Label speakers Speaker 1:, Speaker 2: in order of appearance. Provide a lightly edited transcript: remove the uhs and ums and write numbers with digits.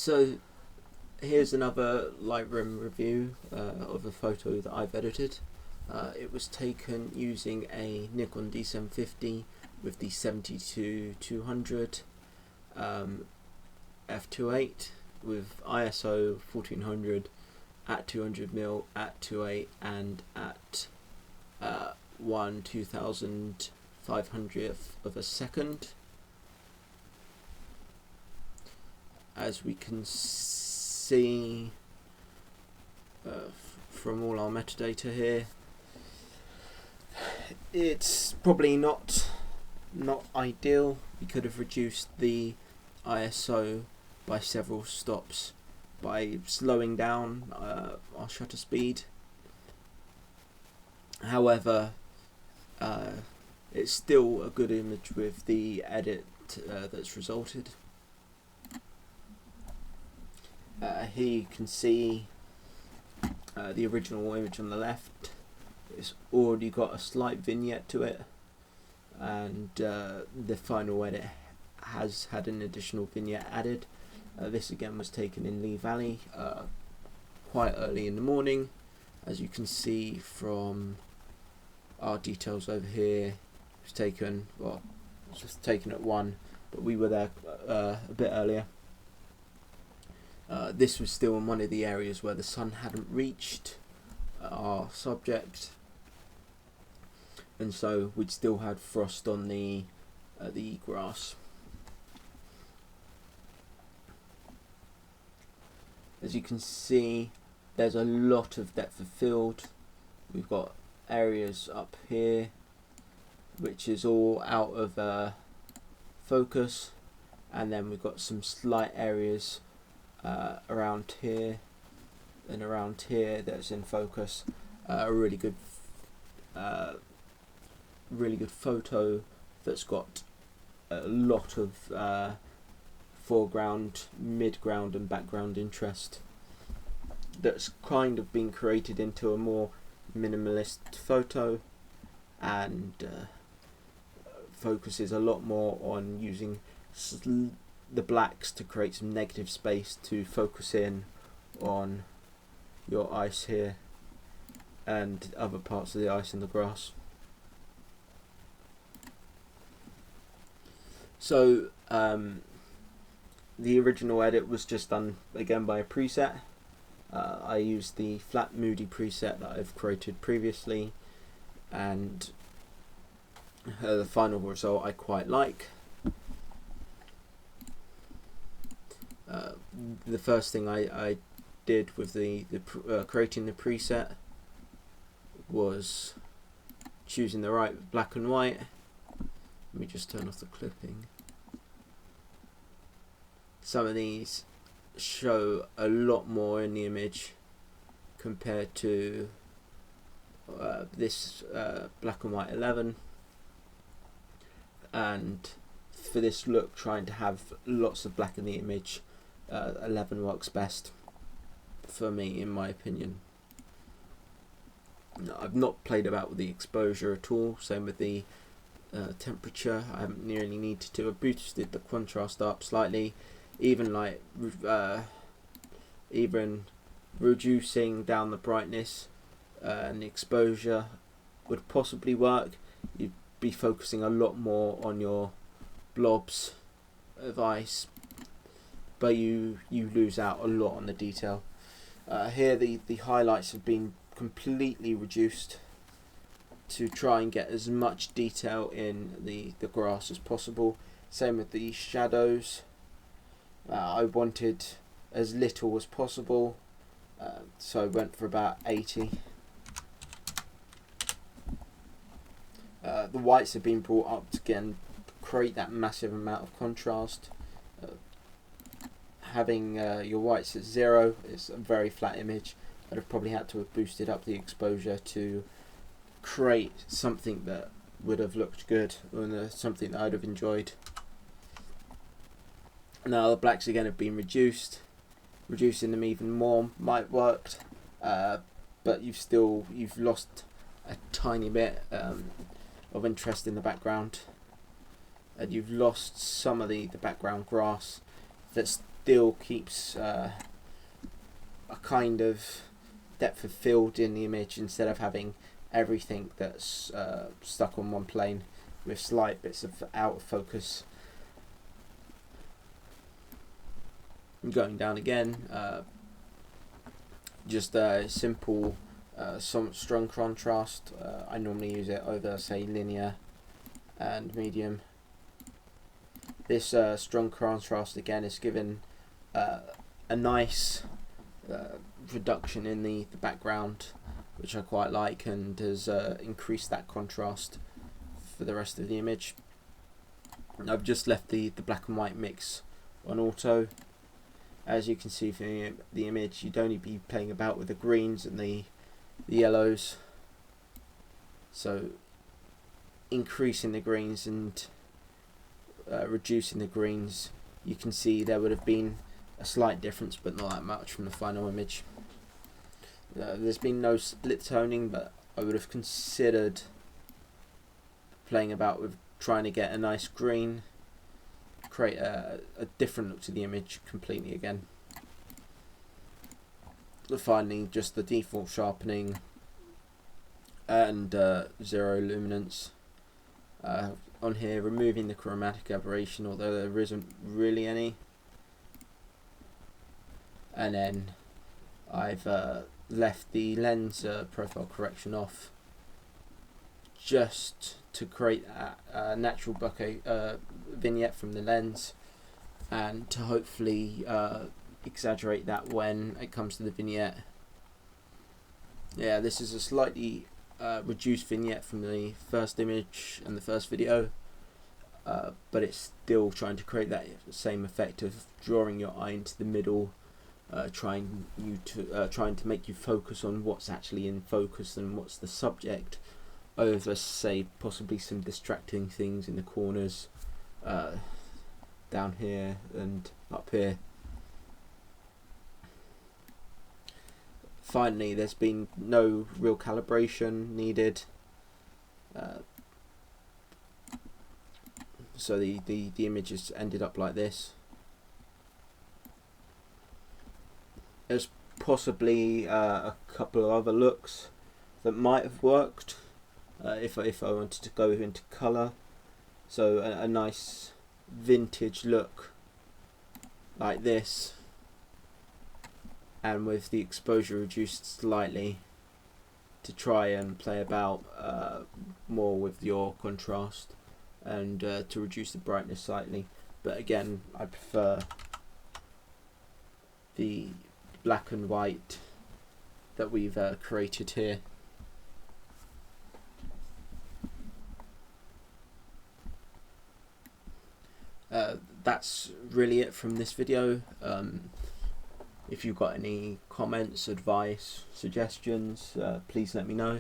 Speaker 1: So here's another Lightroom review of a photo that I've edited. It was taken using a Nikon D750 with the 70-200 f2.8 with ISO 1400 at 200mm at 2.8 and at 1/2500th of a second. As we can see from all our metadata here, it's probably not ideal. We could have reduced the ISO by several stops by slowing down our shutter speed. However, it's still a good image with the edit that's resulted. Here you can see the original image on the left. It's already got a slight vignette to it, and the final edit has had an additional vignette added. This again was taken in Lee Valley quite early in the morning. As you can see from our details over here, it was taken, well, it was just taken at 1, but we were there a bit earlier. This was still in one of the areas where the sun hadn't reached our subject, and so we'd still had frost on the grass. As you can see, there's a lot of depth of field. We've got areas up here which is all out of focus, and then we've got some slight areas around here and around here that's in focus. A really good photo that's got a lot of foreground, midground and background interest, that's kind of been created into a more minimalist photo, and focuses a lot more on using the blacks to create some negative space to focus in on your ice here and other parts of the ice and the grass. So the original edit was just done again by a preset. I used the flat moody preset that I've created previously, and the final result I quite like. The first thing I did with creating the preset was choosing the right black and white. Let me just turn off the clipping. Some of these show a lot more in the image compared to this black and white 11, and for this look, trying to have lots of black in the image, 11 works best for me, in my opinion. I've not played about with the exposure at all, same with the temperature. I haven't nearly needed to. I boosted the contrast up slightly, even reducing down the brightness and the exposure would possibly work. You'd be focusing a lot more on your blobs of ice, but you lose out a lot on the detail. Here the highlights have been completely reduced to try and get as much detail in the grass as possible. Same with the shadows. I wanted as little as possible, so I went for about 80. The whites have been brought up to again create that massive amount of contrast. Having your whites at 0 is a very flat image. I'd have probably had to have boosted up the exposure to create something that would have looked good, and something that I'd have enjoyed. Now the blacks again have been reduced. Reducing them even more might worked, but you've lost a tiny bit of interest in the background, and you've lost some of the background grass that's still keeps a kind of depth of field in the image instead of having everything that's stuck on one plane with slight bits of out of focus. Going down again, just a simple some strong contrast. I normally use it over, say, linear and medium. This strong contrast again is given a nice reduction in the background, which I quite like, and has increased that contrast for the rest of the image. And I've just left the black and white mix on auto. As you can see from the image, you'd only be playing about with the greens and the yellows, so increasing the greens and reducing the greens, you can see there would have been a slight difference, but not that much from the final image. There's been no split toning, but I would have considered playing about with trying to get a nice green, create a different look to the image completely again. Finally, just the default sharpening and zero luminance. On here, removing the chromatic aberration, although there isn't really any. And then I've left the lens profile correction off, just to create a natural bokeh vignette from the lens, and to hopefully exaggerate that when it comes to the vignette. Yeah, this is a slightly reduced vignette from the first image and the first video, but it's still trying to create that same effect of drawing your eye into the middle, trying to make you focus on what's actually in focus and what's the subject, over, say, possibly some distracting things in the corners, down here and up here. Finally, there's been no real calibration needed, so the image has ended up like this. There's possibly a couple of other looks that might have worked if I wanted to go into colour, so a nice vintage look like this, and with the exposure reduced slightly to try and play about more with your contrast, and to reduce the brightness slightly. But again, I prefer the black and white that we've created here. That's really it from this video. If you've got any comments, advice, suggestions, please let me know.